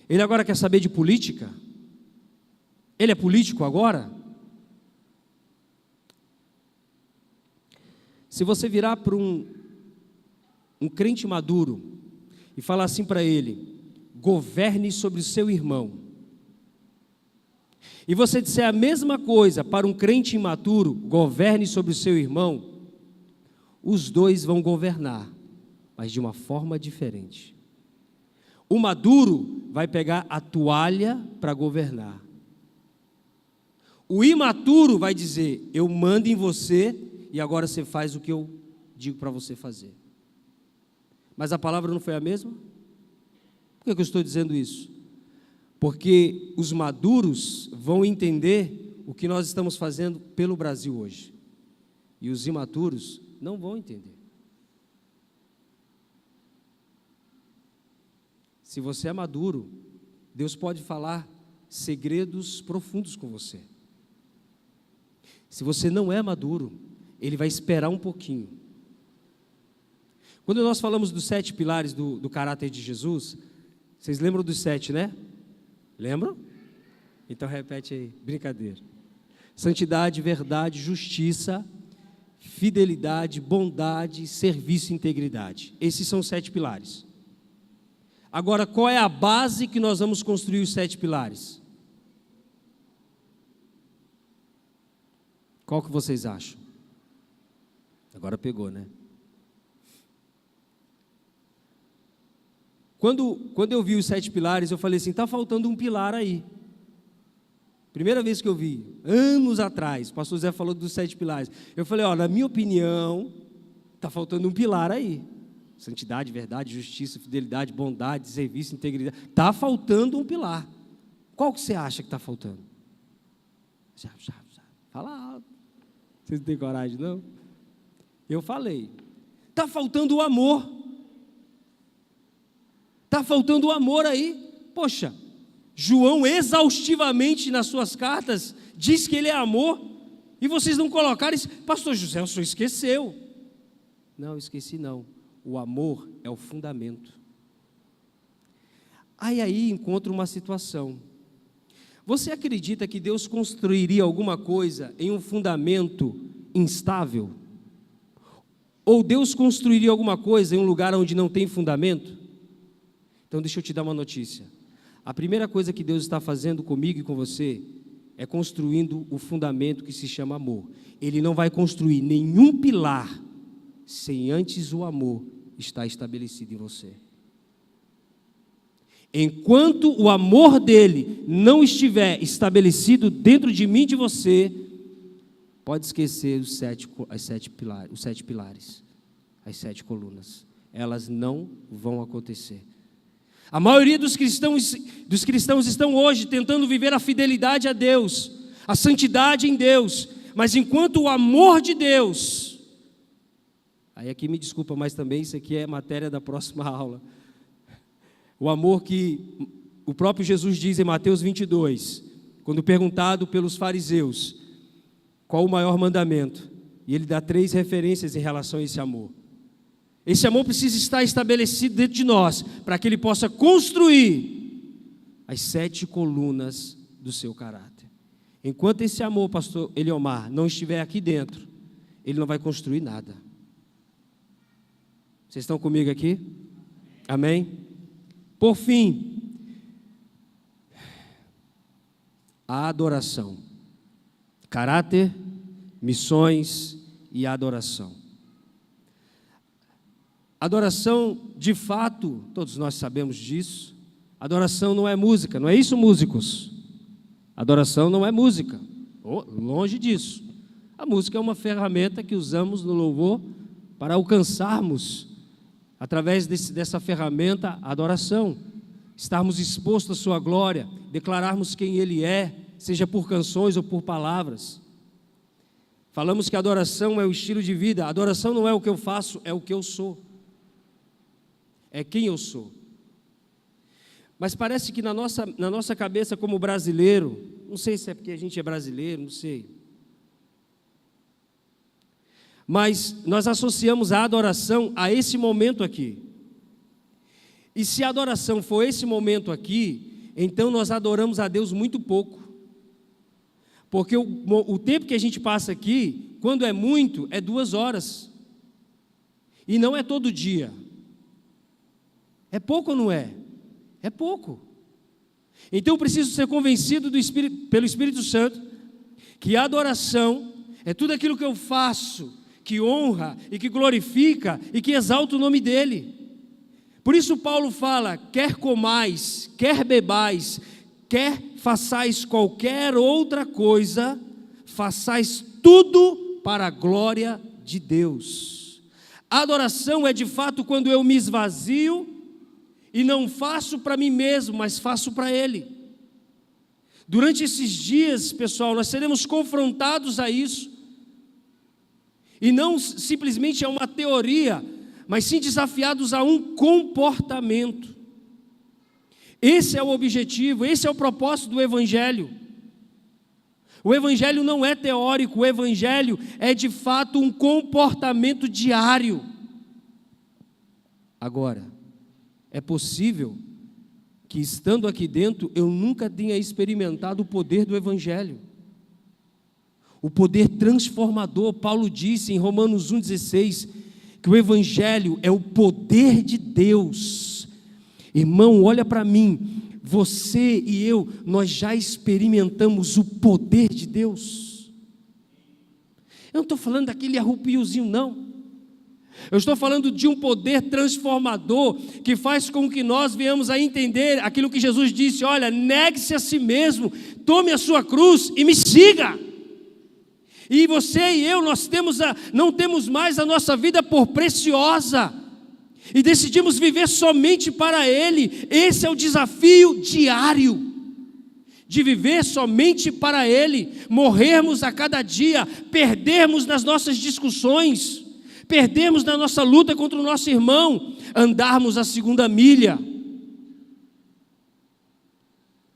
Ele agora quer saber de política? Ele é político agora? Se você virar para um crente maduro e falar assim para ele: governe sobre o seu irmão, e você disser a mesma coisa para um crente imaturo, governe sobre o seu irmão, os dois vão governar, mas de uma forma diferente. O maduro vai pegar a toalha para governar. O imaturo vai dizer: eu mando em você e agora você faz o que eu digo para você fazer. Mas a palavra não foi a mesma? Por que eu estou dizendo isso? Porque os maduros vão entender o que nós estamos fazendo pelo Brasil hoje, e os imaturos não vão entender. Se você é maduro, Deus pode falar segredos profundos com você. Se você não é maduro, Ele vai esperar um pouquinho. Quando nós falamos dos 7 pilares do caráter de Jesus, vocês lembram dos 7, né? Lembram? Então repete aí, brincadeira. Santidade, verdade, justiça, fidelidade, bondade, serviço e integridade. Esses são os 7 pilares. Agora, qual é a base que nós vamos construir os 7 pilares? Qual que vocês acham? Agora pegou, né? Quando eu vi os 7 pilares, eu falei assim: está faltando um pilar aí. Primeira vez que eu vi, anos atrás, o pastor Zé falou dos 7 pilares. Eu falei: na minha opinião, está faltando um pilar aí. Santidade, verdade, justiça, fidelidade, bondade, serviço, integridade. Está faltando um pilar. Qual que você acha que está faltando? Fala alto. Vocês não têm coragem, não? Eu falei: está faltando o amor. Está faltando o amor aí. Poxa, João exaustivamente nas suas cartas diz que ele é amor, e vocês não colocaram isso. Pastor José, o senhor esqueceu. Não, esqueci não. O amor é o fundamento. Aí encontra uma situação. Você acredita que Deus construiria alguma coisa em um fundamento instável? Ou Deus construiria alguma coisa em um lugar onde não tem fundamento? Então deixa eu te dar uma notícia. A primeira coisa que Deus está fazendo comigo e com você é construindo o fundamento que se chama amor. Ele não vai construir nenhum pilar sem antes o amor estar estabelecido em você. Enquanto o amor dele não estiver estabelecido dentro de mim e de você, pode esquecer os 7 pilares, as 7 colunas. Elas não vão acontecer. A maioria dos cristãos estão hoje tentando viver a fidelidade a Deus, a santidade em Deus, mas enquanto o amor de Deus, aí aqui me desculpa, mas também isso aqui é matéria da próxima aula, o amor que o próprio Jesus diz em Mateus 22, quando perguntado pelos fariseus, qual o maior mandamento, e ele dá 3 referências em relação a esse amor. Esse amor precisa estar estabelecido dentro de nós, para que ele possa construir as 7 colunas do seu caráter. Enquanto esse amor, pastor Eliomar, não estiver aqui dentro, ele não vai construir nada. Vocês estão comigo aqui? Amém? Por fim, a adoração. Caráter, missões e adoração. Adoração, de fato, todos nós sabemos disso, Adoração não é música, não é isso, músicos? Adoração não é música, longe disso. A música é uma ferramenta que usamos no louvor para alcançarmos, através dessa ferramenta, a adoração. Estarmos expostos à sua glória, declararmos quem Ele é, seja por canções ou por palavras. Falamos que a adoração é o estilo de vida. A adoração não é o que eu faço, é o que eu sou. É quem eu sou. Mas parece que na nossa cabeça como brasileiro, não sei se é porque a gente é brasileiro, não sei. Mas nós associamos a adoração a esse momento aqui. E se a adoração for esse momento aqui, então nós adoramos a Deus muito pouco. Porque o tempo que a gente passa aqui, quando é muito, é 2 horas. E não é todo dia. É pouco ou não é? É pouco. Então eu preciso ser convencido pelo Espírito Santo que a adoração é tudo aquilo que eu faço, que honra e que glorifica e que exalta o nome dEle. Por isso Paulo fala, quer comais, quer bebais, quer façais qualquer outra coisa, façais tudo para a glória de Deus. A adoração é de fato quando eu me esvazio e não faço para mim mesmo, mas faço para Ele. Durante esses dias, pessoal, nós seremos confrontados a isso. E não simplesmente a uma teoria, mas sim desafiados a um comportamento. Esse é o objetivo, esse é o propósito do Evangelho. O Evangelho não é teórico, o Evangelho é de fato um comportamento diário. Agora, é possível que estando aqui dentro eu nunca tenha experimentado o poder do Evangelho. O poder transformador. Paulo disse em Romanos 1,16 que o Evangelho é o poder de Deus. Irmão, olha para mim, você e eu, nós já experimentamos o poder de Deus. Eu não estou falando daquele arrupiozinho, não. Eu estou falando de um poder transformador que faz com que nós venhamos a entender aquilo que Jesus disse: olha, negue-se a si mesmo, tome a sua cruz e me siga. E você e eu, não temos mais a nossa vida por preciosa e decidimos viver somente para Ele. Esse é o desafio diário, de viver somente para Ele, morrermos a cada dia, perdermos nas nossas discussões, perdermos na nossa luta contra o nosso irmão, andarmos a 2ª milha.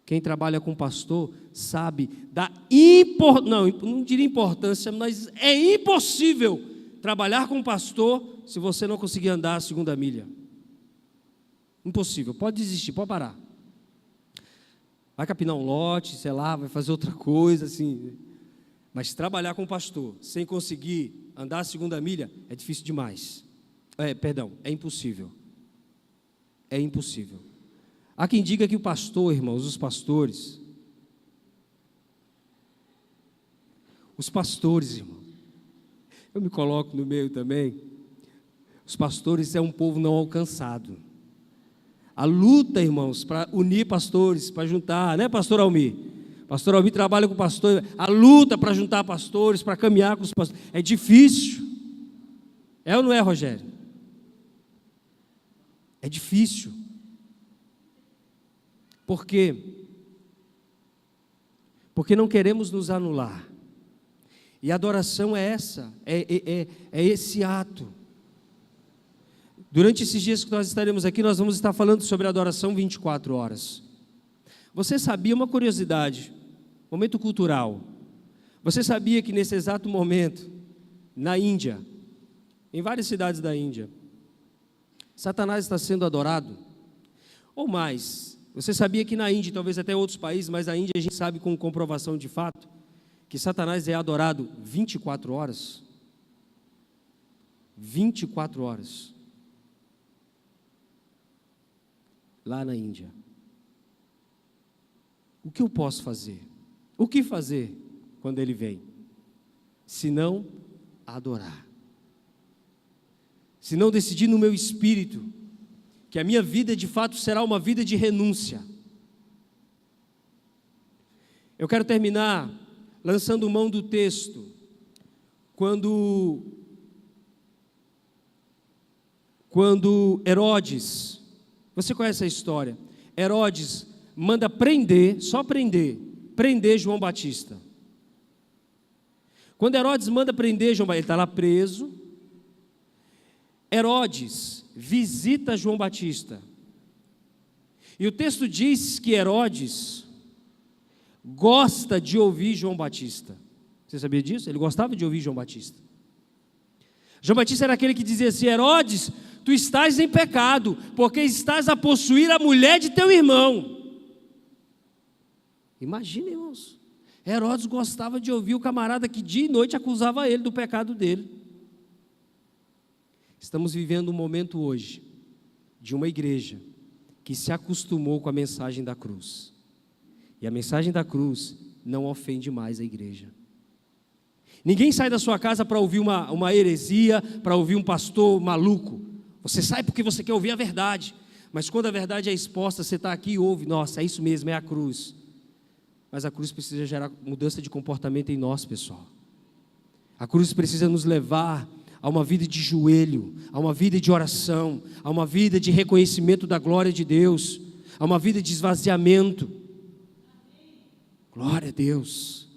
Quem trabalha com pastor sabe da não diria importância, mas é impossível trabalhar com pastor se você não conseguir andar a 2ª milha. Impossível, pode desistir, pode parar. Vai capinar um lote, sei lá, vai fazer outra coisa, assim. Mas trabalhar com pastor sem conseguir andar a 2ª milha é difícil demais. É impossível. É impossível. Há quem diga que o pastor, irmãos, os pastores, irmão, eu me coloco no meio também. Os pastores é um povo não alcançado. A luta, irmãos, para unir pastores, para juntar, né, pastor Almir? Pastor Almir trabalha com pastor. A luta para juntar pastores, para caminhar com os pastores, é difícil. É ou não é, Rogério? É difícil. Por quê? Porque não queremos nos anular. E a adoração é esse ato. Durante esses dias que nós estaremos aqui, nós vamos estar falando sobre adoração 24 horas. Você sabia, uma curiosidade, momento cultural. Você sabia que nesse exato momento, na Índia, em várias cidades da Índia, Satanás está sendo adorado? Ou mais, você sabia que na Índia, talvez até outros países, mas na Índia a gente sabe com comprovação de fato, que Satanás é adorado 24 horas? 24 horas. Lá na Índia. O que eu posso fazer? O que fazer quando ele vem? Se não adorar. Se não decidir no meu espírito que a minha vida de fato será uma vida de renúncia. Eu quero terminar lançando mão do texto, quando Herodes, você conhece a história, Herodes manda prender, só prender João Batista. Quando Herodes manda prender João Batista, ele está lá preso. Herodes visita João Batista. E o texto diz que Herodes gosta de ouvir João Batista. Você sabia disso? Ele gostava de ouvir João Batista. João Batista era aquele que dizia assim: Herodes, tu estás em pecado, porque estás a possuir a mulher de teu irmão. Imagina, irmãos, Herodes gostava de ouvir o camarada que dia e noite acusava ele do pecado dele. Estamos vivendo um momento hoje de uma igreja que se acostumou com a mensagem da cruz. E a mensagem da cruz não ofende mais a igreja. Ninguém sai da sua casa para ouvir uma heresia, para ouvir um pastor maluco. Você sai porque você quer ouvir a verdade. Mas quando a verdade é exposta, você está aqui e ouve: nossa, é isso mesmo, é a cruz. Mas a cruz precisa gerar mudança de comportamento em nós, pessoal. A cruz precisa nos levar a uma vida de joelho, a uma vida de oração, a uma vida de reconhecimento da glória de Deus, a uma vida de esvaziamento. Glória a Deus.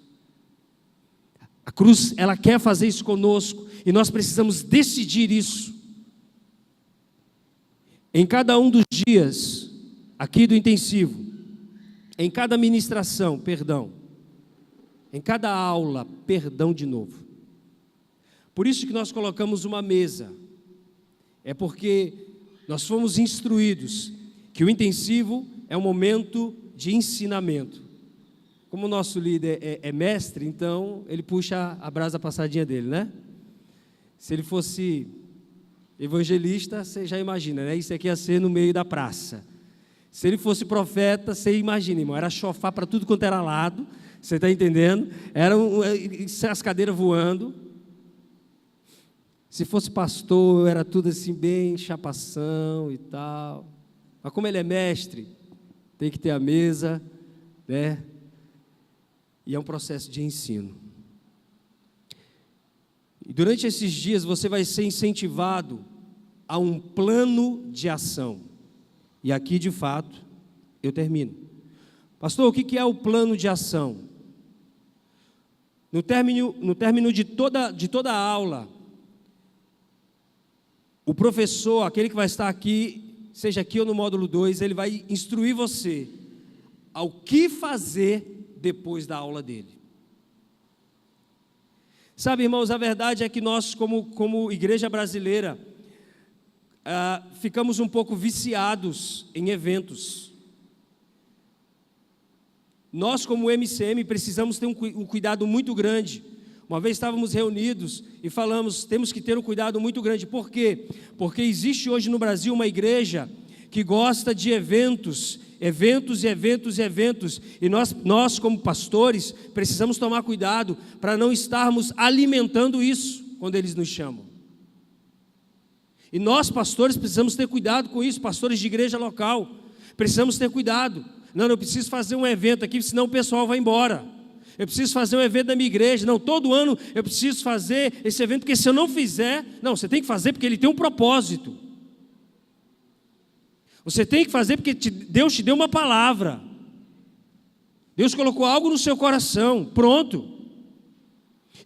A cruz, ela quer fazer isso conosco, e nós precisamos decidir isso. Em cada um dos dias, aqui do intensivo, em cada ministração, perdão, em cada aula, perdão de novo. Por isso que nós colocamos uma mesa, é porque nós fomos instruídos que o intensivo é um momento de ensinamento. Como o nosso líder é mestre, então ele puxa a brasa passadinha dele, né? Se ele fosse evangelista, você já imagina, né? Isso aqui ia ser no meio da praça. Se ele fosse profeta, você imagina, irmão, era chofar para tudo quanto era lado, você está entendendo? Era as cadeiras voando. Se fosse pastor, era tudo assim, bem chapação e tal. Mas como ele é mestre, tem que ter a mesa, né? E é um processo de ensino. E durante esses dias você vai ser incentivado a um plano de ação. E aqui, de fato, eu termino. Pastor, o que é o plano de ação? No término de toda a aula, o professor, aquele que vai estar aqui, seja aqui ou no módulo 2, ele vai instruir você ao que fazer depois da aula dele. Sabe, irmãos, a verdade é que nós, como igreja brasileira, ficamos um pouco viciados em eventos. Nós, como MCM, precisamos ter um cuidado muito grande. Uma vez estávamos reunidos e falamos, temos que ter um cuidado muito grande. Por quê? Porque existe hoje no Brasil uma igreja que gosta de eventos. E nós como pastores, precisamos tomar cuidado para não estarmos alimentando isso quando eles nos chamam. E nós, pastores, precisamos ter cuidado com isso, pastores de igreja local, precisamos ter cuidado. Não, eu preciso fazer um evento aqui, senão o pessoal vai embora. Eu preciso fazer um evento da minha igreja. Não, todo ano eu preciso fazer esse evento, porque se eu não fizer... Não, você tem que fazer porque ele tem um propósito. Você tem que fazer porque Deus te deu uma palavra. Deus colocou algo no seu coração, pronto.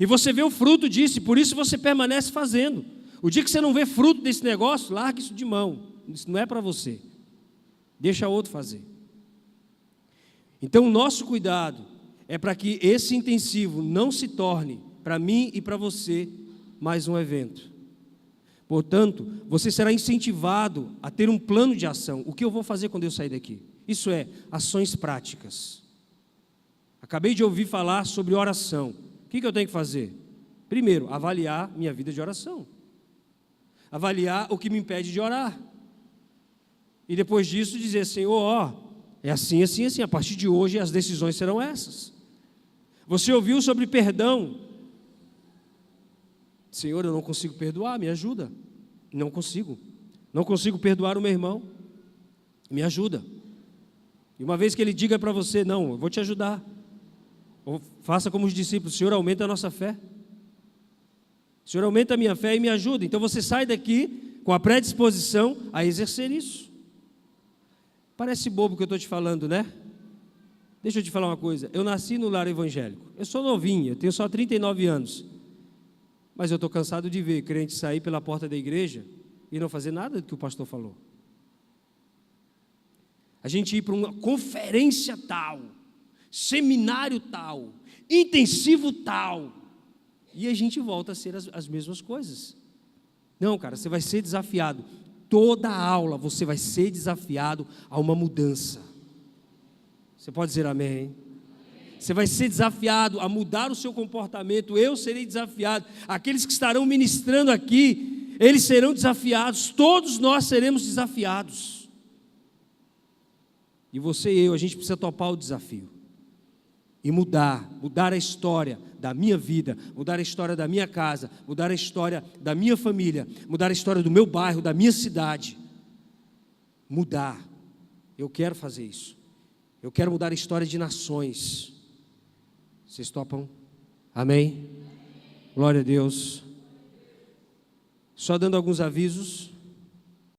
E você vê o fruto disso, e por isso você permanece fazendo. O dia que você não vê fruto desse negócio, larga isso de mão. Isso não é para você. Deixa outro fazer. Então o nosso cuidado é para que esse intensivo não se torne, para mim e para você, mais um evento. Portanto, você será incentivado a ter um plano de ação. O que eu vou fazer quando eu sair daqui? Isso é, ações práticas. Acabei de ouvir falar sobre oração. O que eu tenho que fazer? Primeiro, avaliar minha vida de oração. Avaliar o que me impede de orar. E depois disso dizer, Senhor, é assim, assim, assim. A partir de hoje as decisões serão essas. Você ouviu sobre perdão? Senhor, eu não consigo perdoar, me ajuda. Não consigo perdoar o meu irmão. Me ajuda. E uma vez que Ele diga para você, não, eu vou te ajudar. Ou faça como os discípulos, Senhor, aumenta a nossa fé. Senhor, aumenta a minha fé e me ajuda. Então você sai daqui com a predisposição a exercer isso. Parece bobo o que eu estou te falando, né? Deixa eu te falar uma coisa. Eu nasci no lar evangélico. Eu sou novinho, eu tenho só 39 anos. Mas eu estou cansado de ver crente sair pela porta da igreja e não fazer nada do que o pastor falou. A gente ir para uma conferência tal, seminário tal, intensivo tal, e a gente volta a ser as mesmas coisas. Não, cara, você vai ser desafiado. Toda aula você vai ser desafiado a uma mudança. Você pode dizer amém? Você vai ser desafiado a mudar o seu comportamento. Eu serei desafiado. Aqueles que estarão ministrando aqui, eles serão desafiados. Todos nós seremos desafiados. E você e eu, a gente precisa topar o desafio. E mudar a história da minha vida, mudar a história da minha casa, mudar a história da minha família, mudar a história do meu bairro, da minha cidade. Mudar. Eu quero fazer isso. Eu quero mudar a história de nações. Vocês topam? Amém? Glória a Deus. Só dando alguns avisos.